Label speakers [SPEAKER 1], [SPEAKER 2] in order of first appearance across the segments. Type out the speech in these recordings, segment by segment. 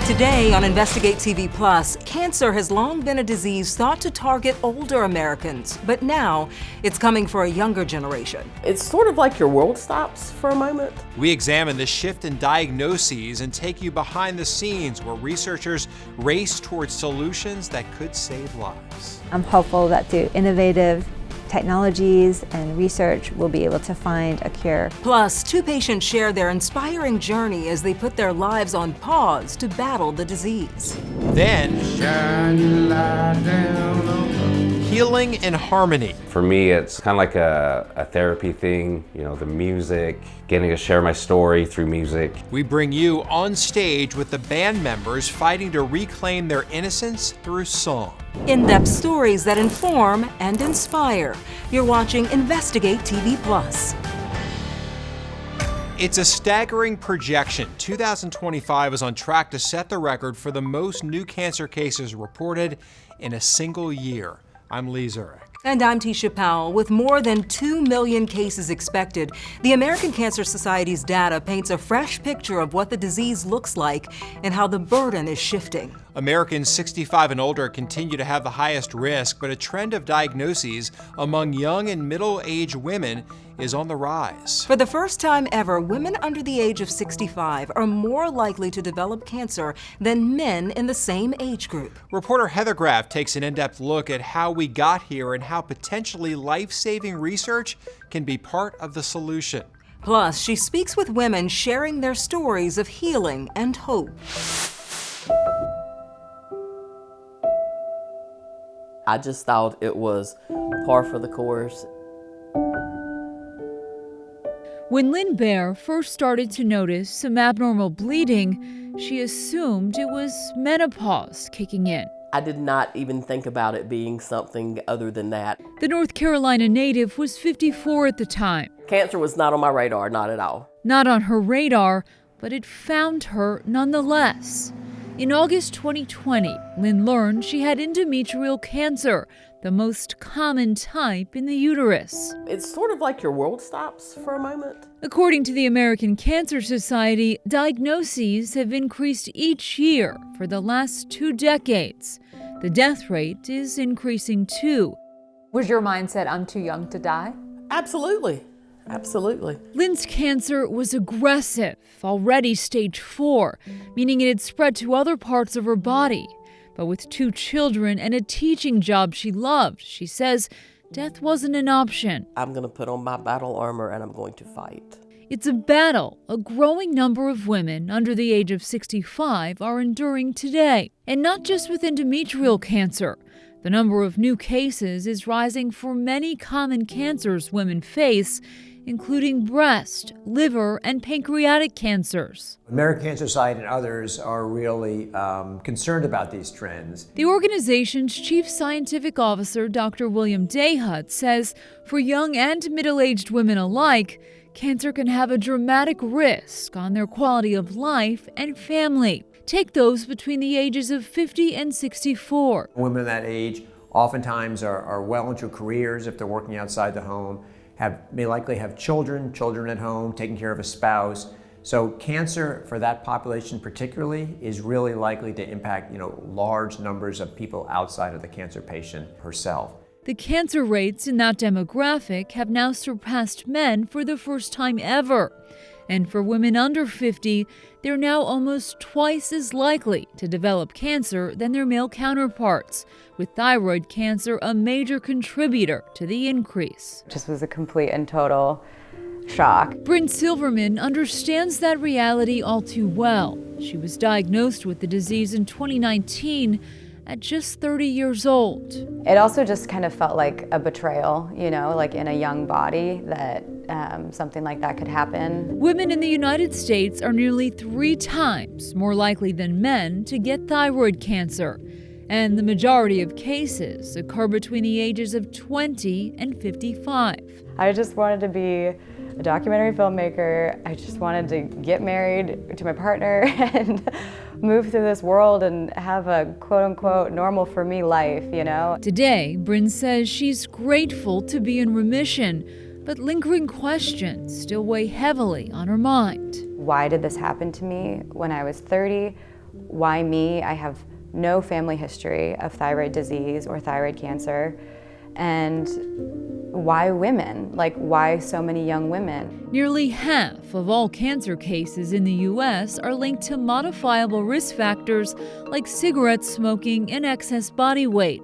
[SPEAKER 1] Today on Investigate TV Plus, cancer has long been a disease thought to target older Americans, but now it's coming for a younger generation.
[SPEAKER 2] It's sort of like your world stops for a moment.
[SPEAKER 3] We examine the shift in diagnoses and take you behind the scenes where researchers race towards solutions that could save lives.
[SPEAKER 4] I'm hopeful that through innovative technologies and research, we'll be able to find a cure.
[SPEAKER 1] Plus, two patients share their inspiring journey as they put their lives on pause to battle the disease.
[SPEAKER 3] Then, healing and harmony.
[SPEAKER 5] For me, it's kind of like a therapy thing, the music, getting to share my story through music.
[SPEAKER 3] We bring you on stage with the band members fighting to reclaim their innocence through song.
[SPEAKER 1] In-depth stories that inform and inspire. You're watching Investigate TV Plus.
[SPEAKER 3] It's a staggering projection. 2025 is on track to set the record for the most new cancer cases reported in a single year. I'm Lee Zurich.
[SPEAKER 1] And I'm Tisha Powell. With more than 2 million cases expected, the American Cancer Society's data paints a fresh picture of what the disease looks like and how the burden is shifting.
[SPEAKER 3] Americans 65 and older continue to have the highest risk, but a trend of diagnoses among young and middle-aged women is on the rise.
[SPEAKER 1] For the first time ever, women under the age of 65 are more likely to develop cancer than men in the same age group.
[SPEAKER 3] Reporter Heather Graff takes an in-depth look at how we got here and how potentially life-saving research can be part of the solution.
[SPEAKER 1] Plus, she speaks with women sharing their stories of healing and hope.
[SPEAKER 2] I just thought it was par for the course.
[SPEAKER 6] When Lynn Bear first started to notice some abnormal bleeding, she assumed it was menopause kicking in.
[SPEAKER 2] I did not even think about it being something other than that.
[SPEAKER 6] The North Carolina native was 54 at the time.
[SPEAKER 2] Cancer was not on my radar, not at all.
[SPEAKER 6] Not on her radar, but it found her nonetheless. In August 2020, Lynn learned she had endometrial cancer, the most common type in the uterus.
[SPEAKER 2] It's sort of like your world stops for a moment.
[SPEAKER 6] According to the American Cancer Society, diagnoses have increased each year for the last 2 decades. The death rate is increasing too.
[SPEAKER 7] Was your mindset, I'm too young to die?
[SPEAKER 2] Absolutely. Absolutely.
[SPEAKER 6] Lynn's cancer was aggressive, already stage 4, meaning it had spread to other parts of her body. But with 2 children and a teaching job she loved, she says death wasn't an option.
[SPEAKER 2] I'm going to put on my battle armor and I'm going to fight.
[SPEAKER 6] It's a battle a growing number of women under the age of 65 are enduring today. And not just with endometrial cancer. The number of new cases is rising for many common cancers women face, including breast, liver, and pancreatic cancers.
[SPEAKER 8] American Cancer Society and others are really concerned about these trends.
[SPEAKER 6] The organization's chief scientific officer, Dr. William Dayhut, says for young and middle-aged women alike, cancer can have a dramatic risk on their quality of life and family. Take those between the ages of 50 and 64.
[SPEAKER 8] Women that age oftentimes are well into careers if they're working outside the home, may likely have children at home, taking care of a spouse. So cancer for that population particularly is really likely to impact, large numbers of people outside of the cancer patient herself.
[SPEAKER 6] The cancer rates in that demographic have now surpassed men for the first time ever. And for women under 50, they're now almost twice as likely to develop cancer than their male counterparts, with thyroid cancer a major contributor to the increase.
[SPEAKER 7] Just was a complete and total shock.
[SPEAKER 6] Bryn Silverman understands that reality all too well. She was diagnosed with the disease in 2019 at just 30 years old.
[SPEAKER 7] It also just kind of felt like a betrayal, like in a young body that something like that could happen.
[SPEAKER 6] Women in the United States are nearly 3 times more likely than men to get thyroid cancer. And the majority of cases occur between the ages of 20 and 55.
[SPEAKER 7] I just wanted to be a documentary filmmaker. I just wanted to get married to my partner and move through this world and have a quote-unquote normal for me life,
[SPEAKER 6] Today, Bryn says she's grateful to be in remission, but lingering questions still weigh heavily on her mind.
[SPEAKER 7] Why did this happen to me when I was 30? why me? I have no family history of thyroid disease or thyroid cancer. And why women? Like, why so many young women?
[SPEAKER 6] Nearly half of all cancer cases in the U.S. are linked to modifiable risk factors like cigarette smoking and excess body weight.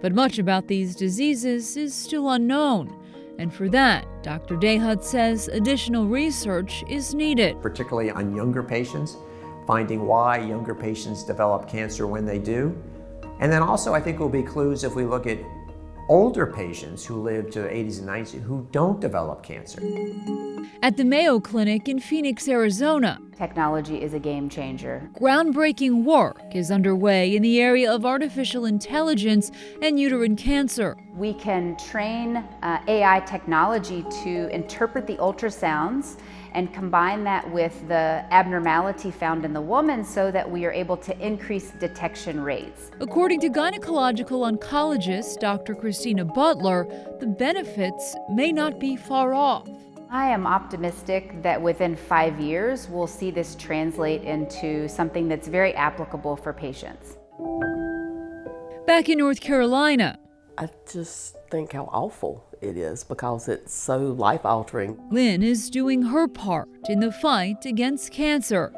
[SPEAKER 6] But much about these diseases is still unknown. And for that, Dr. Dehut says additional research is needed.
[SPEAKER 8] Particularly on younger patients, finding why younger patients develop cancer when they do. And then also I think will be clues if we look at older patients who live to their 80s and 90s who don't develop cancer.
[SPEAKER 6] At the Mayo Clinic in Phoenix, Arizona,
[SPEAKER 9] technology is a game changer.
[SPEAKER 6] Groundbreaking work is underway in the area of artificial intelligence and uterine cancer.
[SPEAKER 9] We can train AI technology to interpret the ultrasounds and combine that with the abnormality found in the woman so that we are able to increase detection rates.
[SPEAKER 6] According to gynecological oncologist Dr. Christina Butler, the benefits may not be far off.
[SPEAKER 9] I am optimistic that within 5 years we'll see this translate into something that's very applicable for patients.
[SPEAKER 6] Back in North Carolina,
[SPEAKER 2] I just think how awful it is because it's so life-altering.
[SPEAKER 6] Lynn is doing her part in the fight against cancer.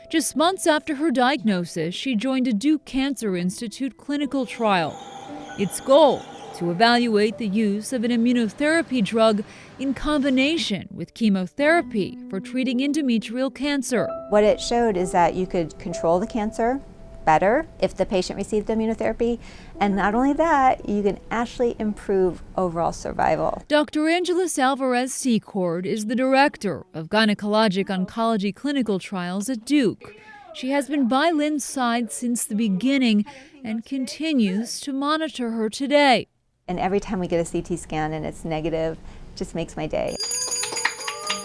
[SPEAKER 6] Just months after her diagnosis, she joined a Duke Cancer Institute clinical trial. Its goal, to evaluate the use of an immunotherapy drug in combination with chemotherapy for treating endometrial cancer.
[SPEAKER 4] What it showed is that you could control the cancer better if the patient received immunotherapy, and not only that, you can actually improve overall survival.
[SPEAKER 6] Dr. Angeles Alvarez Secord is the director of gynecologic oncology clinical trials at Duke. She has been by Lynn's side since the beginning and continues to monitor her today.
[SPEAKER 4] And every time we get a CT scan and it's negative, it just makes my day.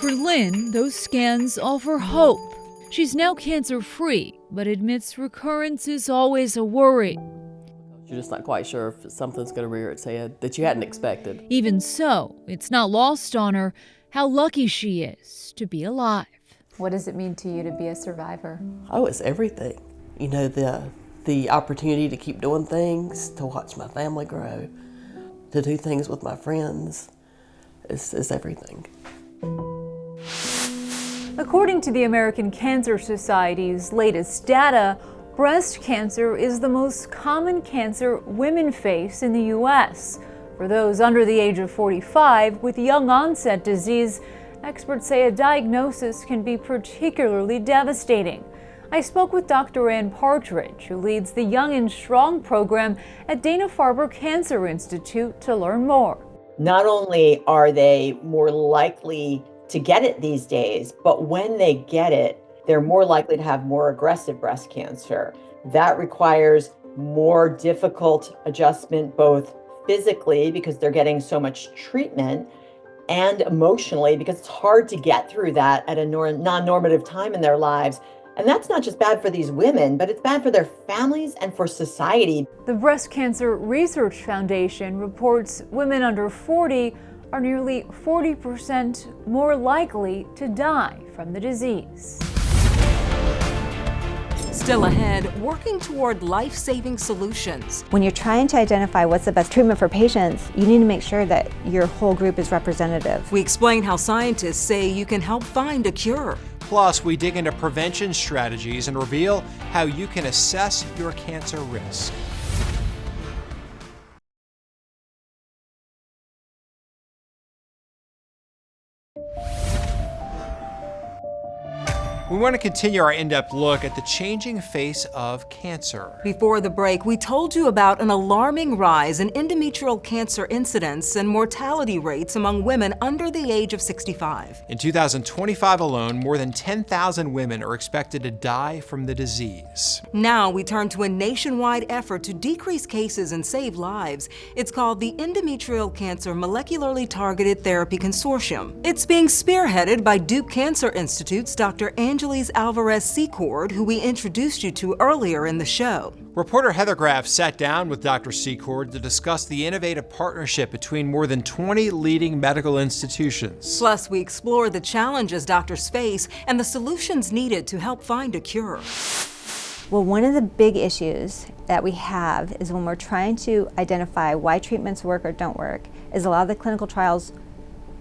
[SPEAKER 6] For Lynn, those scans offer hope. She's now cancer-free, but admits recurrence is always a worry.
[SPEAKER 2] You're just not quite sure if something's going to rear its head that you hadn't expected.
[SPEAKER 6] Even so, it's not lost on her how lucky she is to be alive.
[SPEAKER 7] What does it mean to you to be a survivor?
[SPEAKER 2] Oh, it's everything. You know, the opportunity to keep doing things, to watch my family grow, to do things with my friends is everything.
[SPEAKER 6] According to the American Cancer Society's latest data, breast cancer is the most common cancer women face in the U.S. For those under the age of 45 with young onset disease, experts say a diagnosis can be particularly devastating. I spoke with Dr. Ann Partridge, who leads the Young and Strong program at Dana-Farber Cancer Institute, to learn more.
[SPEAKER 10] Not only are they more likely to get it these days, but when they get it, they're more likely to have more aggressive breast cancer. That requires more difficult adjustment, both physically because they're getting so much treatment, and emotionally because it's hard to get through that at a non-normative time in their lives. And that's not just bad for these women, but it's bad for their families and for society.
[SPEAKER 6] The Breast Cancer Research Foundation reports women under 40 are nearly 40% more likely to die from the disease.
[SPEAKER 1] Still ahead, working toward life-saving solutions.
[SPEAKER 4] When you're trying to identify what's the best treatment for patients, you need to make sure that your whole group is representative.
[SPEAKER 1] We explain how scientists say you can help find a cure.
[SPEAKER 3] Plus, we dig into prevention strategies and reveal how you can assess your cancer risk. We want to continue our in-depth look at the changing face of cancer.
[SPEAKER 1] Before the break, we told you about an alarming rise in endometrial cancer incidence and mortality rates among women under the age of 65.
[SPEAKER 3] In 2025 alone, more than 10,000 women are expected to die from the disease.
[SPEAKER 1] Now we turn to a nationwide effort to decrease cases and save lives. It's called the Endometrial Cancer Molecularly Targeted Therapy Consortium. It's being spearheaded by Duke Cancer Institute's Dr. Angeles Alvarez Secord, who we introduced you to earlier in the show.
[SPEAKER 3] Reporter Heather Graff sat down with Dr. Secord to discuss the innovative partnership between more than 20 leading medical institutions.
[SPEAKER 1] Plus, we explore the challenges doctors face and the solutions needed to help find a cure.
[SPEAKER 4] Well, one of the big issues that we have is when we're trying to identify why treatments work or don't work, is a lot of the clinical trials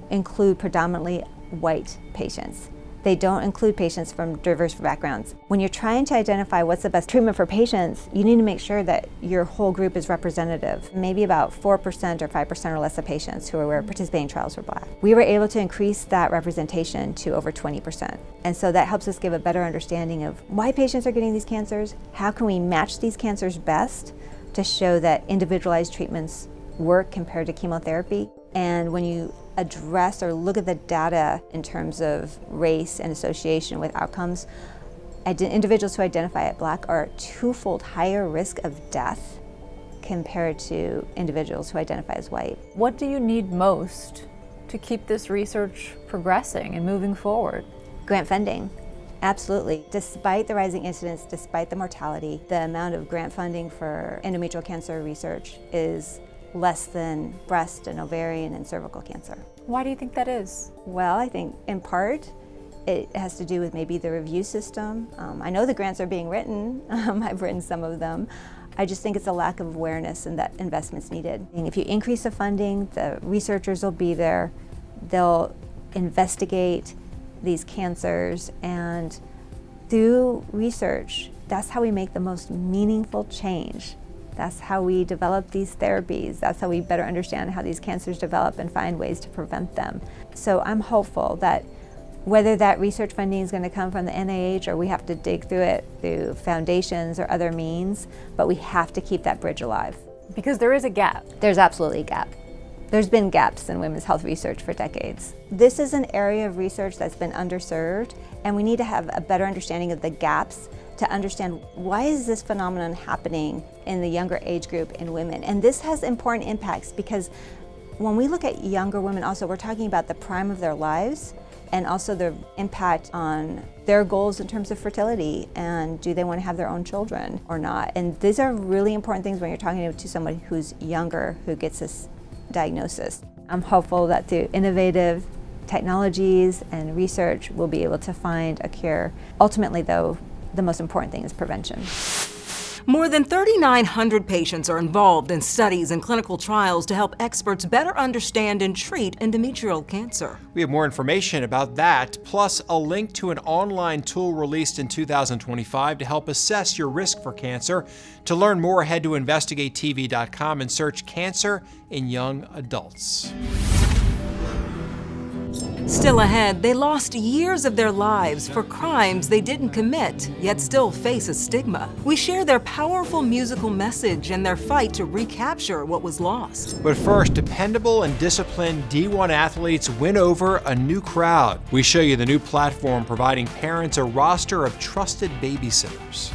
[SPEAKER 4] include predominantly white patients. They don't include patients from diverse backgrounds. When you're trying to identify what's the best treatment for patients, you need to make sure that your whole group is representative. Maybe about 4% or 5% or less of patients who were participating trials were Black. We were able to increase that representation to over 20%. And so that helps us give a better understanding of why patients are getting these cancers, how can we match these cancers best to show that individualized treatments work compared to chemotherapy. And when you address or look at the data in terms of race and association with outcomes, individuals who identify as Black are at twofold higher risk of death compared to individuals who identify as white.
[SPEAKER 6] What do you need most to keep this research progressing and moving forward?
[SPEAKER 4] Grant funding. Absolutely. Despite the rising incidence, despite the mortality, the amount of grant funding for endometrial cancer research is less than breast and ovarian and cervical cancer.
[SPEAKER 6] Why do you think that is?
[SPEAKER 4] Well, I think in part it has to do with maybe the review system. I know the grants are being written. I've written some of them. I just think it's a lack of awareness and that investment's needed. And if you increase the funding, the researchers will be there. They'll investigate these cancers, and through research, that's how we make the most meaningful change. That's how we develop these therapies. That's how we better understand how these cancers develop and find ways to prevent them. So I'm hopeful that whether that research funding is going to come from the NIH or we have to dig through it through foundations or other means, but we have to keep that bridge alive.
[SPEAKER 6] Because there is a gap.
[SPEAKER 4] There's absolutely a gap. There's been gaps in women's health research for decades. This is an area of research that's been underserved, and we need to have a better understanding of the gaps to understand why is this phenomenon happening in the younger age group in women. And this has important impacts because when we look at younger women also, we're talking about the prime of their lives and also the impact on their goals in terms of fertility and do they want to have their own children or not. And these are really important things when you're talking to somebody who's younger who gets this diagnosis. I'm hopeful that through innovative technologies and research, we'll be able to find a cure. Ultimately though, the most important thing is prevention.
[SPEAKER 1] More than 3,900 patients are involved in studies and clinical trials to help experts better understand and treat endometrial cancer.
[SPEAKER 3] We have more information about that, plus a link to an online tool released in 2025 to help assess your risk for cancer. To learn more, head to InvestigateTV.com and search Cancer in Young Adults.
[SPEAKER 1] Still ahead, they lost years of their lives for crimes they didn't commit, yet still face a stigma. We share their powerful musical message and their fight to recapture what was lost.
[SPEAKER 3] But first, dependable and disciplined D1 athletes win over a new crowd. We show you the new platform providing parents a roster of trusted babysitters.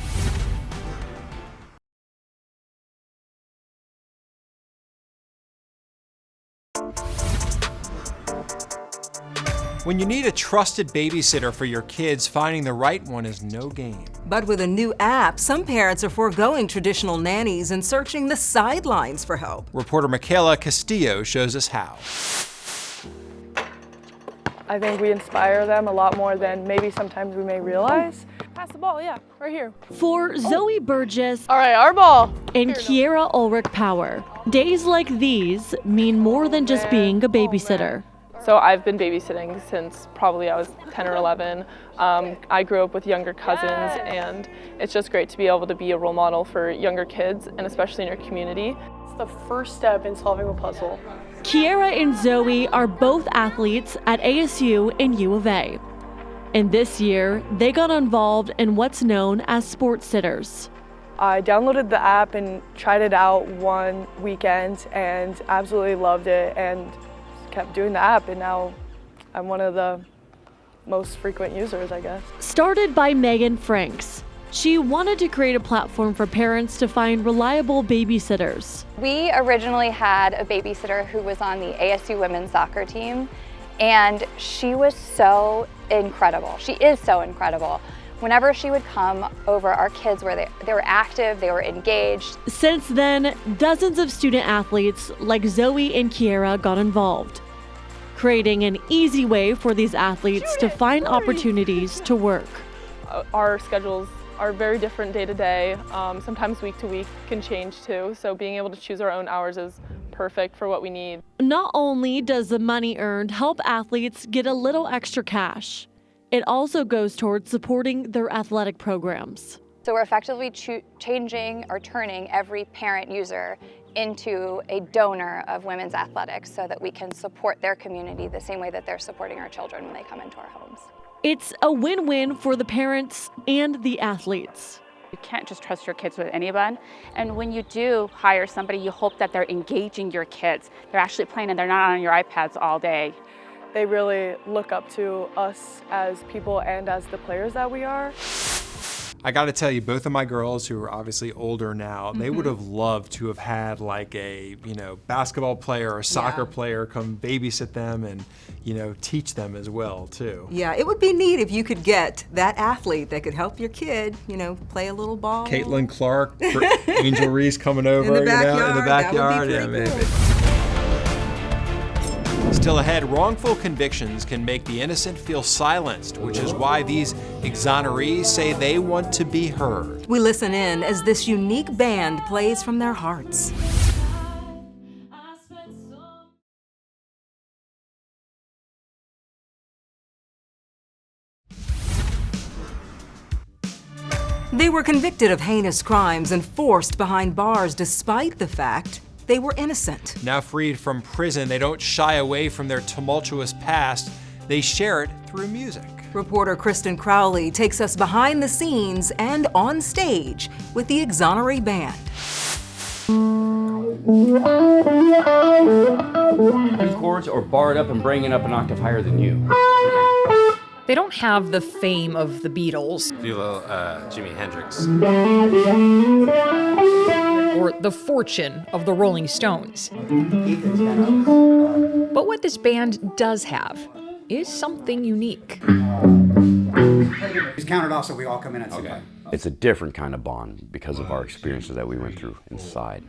[SPEAKER 3] When you need a trusted babysitter for your kids, finding the right one is no game.
[SPEAKER 1] But with a new app, some parents are foregoing traditional nannies and searching the sidelines for help.
[SPEAKER 3] Reporter Michaela Castillo shows us how.
[SPEAKER 11] I think we inspire them a lot more than maybe sometimes we may realize. Pass the ball, yeah, right here.
[SPEAKER 12] For Zoe Burgess
[SPEAKER 11] All right, our ball.
[SPEAKER 12] and Kiera Ulrich Power, days like these mean more than just being a babysitter.
[SPEAKER 11] So I've been babysitting since probably I was 10 or 11. I grew up with younger cousins, and it's just great to be able to be a role model for younger kids, and especially in your community. It's the first step in solving a puzzle.
[SPEAKER 12] Kiera and Zoe are both athletes at ASU and U of A. And this year, they got involved in what's known as sports sitters.
[SPEAKER 11] I downloaded the app and tried it out one weekend and absolutely loved it, and kept doing the app, and now I'm one of the most frequent users, I guess.
[SPEAKER 12] Started by Megan Franks, she wanted to create a platform for parents to find reliable babysitters.
[SPEAKER 13] We originally had a babysitter who was on the ASU women's soccer team, and she was so incredible. She is so incredible. Whenever she would come over, our kids were they were active, they were engaged.
[SPEAKER 12] Since then, dozens of student athletes like Zoe and Kiera got involved, creating an easy way for these athletes to find opportunities to work.
[SPEAKER 11] Our schedules are very different day to day. Sometimes week to week can change too, so being able to choose our own hours is perfect for what we need.
[SPEAKER 12] Not only does the money earned help athletes get a little extra cash, it also goes towards supporting their athletic programs.
[SPEAKER 13] So we're effectively changing or turning every parent user into a donor of women's athletics so that we can support their community the same way that they're supporting our children when they come into our homes.
[SPEAKER 12] It's a win-win for the parents and the athletes.
[SPEAKER 14] You can't just trust your kids with anyone. And when you do hire somebody, you hope that they're engaging your kids. They're actually playing and they're not on your iPads all day.
[SPEAKER 11] They really look up to us as people and as the players that we are.
[SPEAKER 3] I got to tell you, both of my girls, who are obviously older now, they would have loved to have had like a, basketball player or soccer player come babysit them and, teach them as well, too.
[SPEAKER 1] Yeah, it would be neat if you could get that athlete that could help your kid, play a little ball.
[SPEAKER 3] Caitlin Clark, Angel Reese coming over,
[SPEAKER 1] in the backyard.
[SPEAKER 3] In the backyard.
[SPEAKER 1] That would be pretty
[SPEAKER 3] maybe.
[SPEAKER 1] cool.
[SPEAKER 3] Still ahead, wrongful convictions can make the innocent feel silenced, which is why these exonerees say they want to be heard.
[SPEAKER 1] We listen in as this unique band plays from their hearts. They were convicted of heinous crimes and forced behind bars despite the fact they were innocent.
[SPEAKER 3] Now freed from prison, they don't shy away from their tumultuous past. They share it through music.
[SPEAKER 1] Reporter Kristen Crowley takes us behind the scenes and on stage with the Exoneree Band.
[SPEAKER 15] These chords are barred up and bringing up an octave higher than you.
[SPEAKER 16] They don't have the fame of the Beatles.
[SPEAKER 5] Do a little Jimi Hendrix.
[SPEAKER 16] Or the fortune of the Rolling Stones. But what this band does have is something unique.
[SPEAKER 17] It's counted off so we all come in at the same time.
[SPEAKER 15] It's a different kind of bond because of our experiences that we went through inside.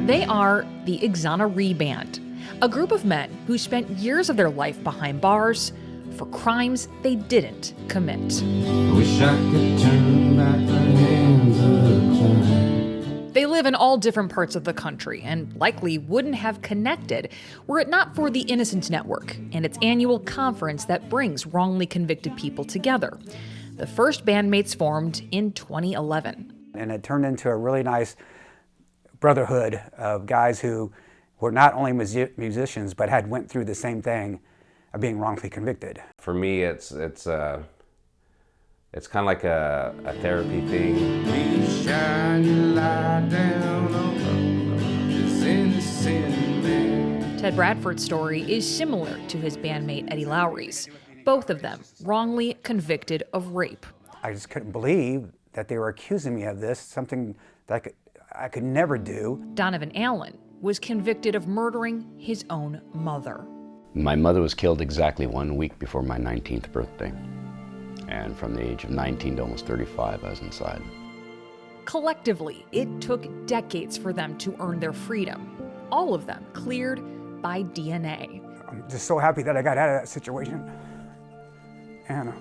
[SPEAKER 16] They are the Exoneree Band, a group of men who spent years of their life behind bars for crimes they didn't commit.
[SPEAKER 18] Wish I could turn back the hands of time.
[SPEAKER 16] They live in all different parts of the country and likely wouldn't have connected were it not for the Innocence Network and its annual conference that brings wrongly convicted people together. The first bandmates formed in 2011.
[SPEAKER 17] And it turned into a really nice brotherhood of guys who were not only musicians but had went through the same thing of being wrongfully convicted.
[SPEAKER 5] For me, it's kind of like a therapy thing.
[SPEAKER 18] Please shine your light down on this innocent man.
[SPEAKER 16] Ted Bradford's story is similar to his bandmate Eddie Lowry's. Both of them wrongly convicted of rape.
[SPEAKER 17] I just couldn't believe that they were accusing me of this, something that I could never do.
[SPEAKER 16] Donovan Allen was convicted of murdering his own mother.
[SPEAKER 15] My mother was killed exactly 1 week before my 19th birthday. And from the age of 19 to almost 35, I was inside.
[SPEAKER 16] Collectively, it took decades for them to earn their freedom. All of them cleared by DNA.
[SPEAKER 17] I'm just so happy that I got out of that situation and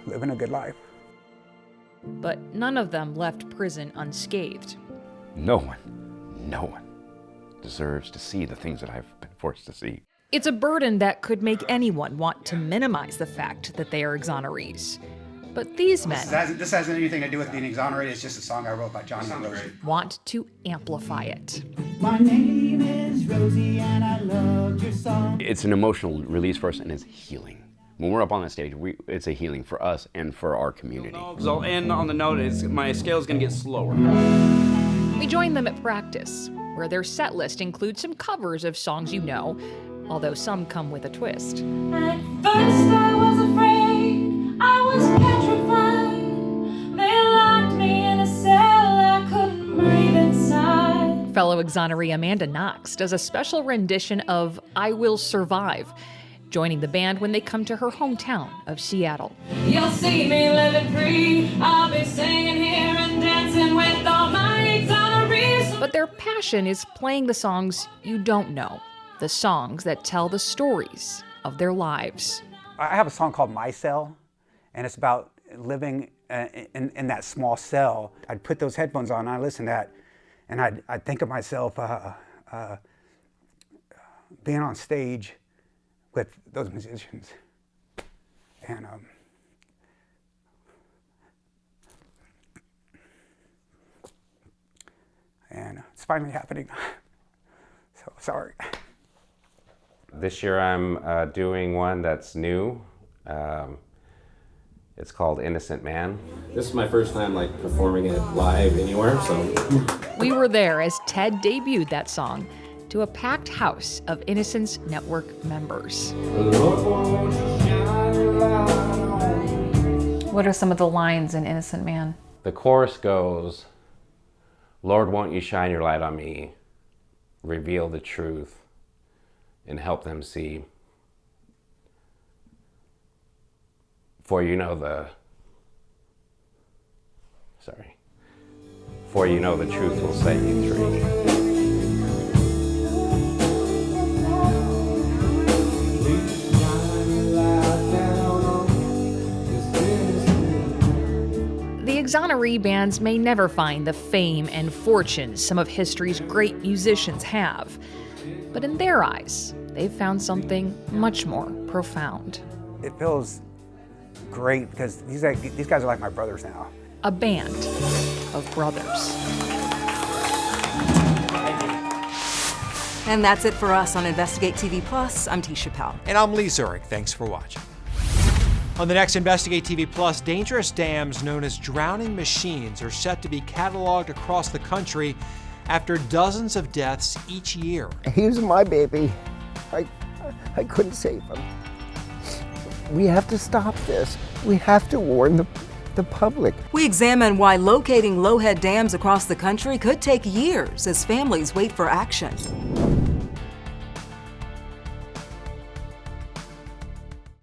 [SPEAKER 17] living a good life.
[SPEAKER 16] But none of them left prison unscathed.
[SPEAKER 15] No one deserves to see the things that I've been forced to see.
[SPEAKER 16] It's a burden that could make anyone want to minimize the fact that they are exonerees. But these men
[SPEAKER 17] This hasn't anything to do with being exonerated. It's just a song I wrote by Johnny and Rosie.
[SPEAKER 16] Want to amplify it.
[SPEAKER 18] My name is Rosie and I loved your song.
[SPEAKER 15] It's an emotional release for us and it's healing. When we're up on that stage, it's a healing for us and for our community.
[SPEAKER 19] I'll end on the note, my scale's gonna get slower.
[SPEAKER 16] We join them at practice, where their set list includes some covers of songs you know, although some come with a twist.
[SPEAKER 18] At first I was afraid, I was petrified. They locked me in a cell, I couldn't breathe inside.
[SPEAKER 16] Fellow exoneree Amanda Knox does a special rendition of I Will Survive, joining the band when they come to her hometown of Seattle.
[SPEAKER 18] You'll see me living free, I'll be singing here and dancing with all my exonerees.
[SPEAKER 16] But their passion is playing the songs you don't know, the songs that tell the stories of their lives.
[SPEAKER 17] I have a song called My Cell, and it's about living in that small cell. I'd put those headphones on and I'd listen to that, and I'd think of myself being on stage with those musicians. And it's finally happening. So sorry.
[SPEAKER 5] This year I'm doing one that's new. It's called Innocent Man.
[SPEAKER 20] This is my first time performing it live anywhere, so.
[SPEAKER 16] We were there as Ted debuted that song to a packed house of Innocence Network members.
[SPEAKER 21] What are some of the lines in Innocent Man?
[SPEAKER 5] The chorus goes, Lord, won't you shine your light on me, reveal the truth, and help them see. For you know the truth will set you free.
[SPEAKER 16] The exoneree bands may never find the fame and fortune some of history's great musicians have, but in their eyes, they've found something much more profound.
[SPEAKER 17] It feels great because these guys are like my brothers now.
[SPEAKER 16] A band of brothers.
[SPEAKER 1] And that's it for us on Investigate TV Plus. I'm Tisha Powell.
[SPEAKER 3] And I'm Lee Zurich. Thanks for watching. On the next Investigate TV Plus, dangerous dams known as drowning machines are set to be cataloged across the country after dozens of deaths each year.
[SPEAKER 22] He was my baby. I couldn't save him. We have to stop this. We have to warn the public.
[SPEAKER 1] We examine why locating low-head dams across the country could take years as families wait for action.